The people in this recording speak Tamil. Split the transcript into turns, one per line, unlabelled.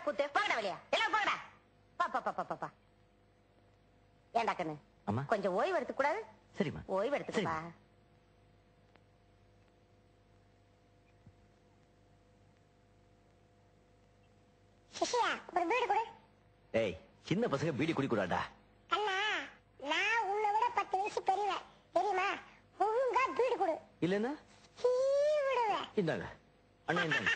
கூத்து போங்கடா வெளியா எல்லாம் போங்கடா பா ஏண்டா கண்ணு
அம்மா
கொஞ்சம் ஓய்வு எடுத்துக்க கூடாது
சரிம்மா
ஓய்வு எடுத்துக்கப்பா
சிசியா ஒரு பீடி கொடு.
ஏய் சின்ன பசங்க பீடி குடிக்கூடாடா.
அண்ணா நான் உன்னை விட 10 வயசு பெரியவன் தெரியுமா? ஒழுங்கா பீடி கொடு.
இல்லன்னா
விடுவேன்.
இந்தாங்க அண்ணா இந்தாங்க.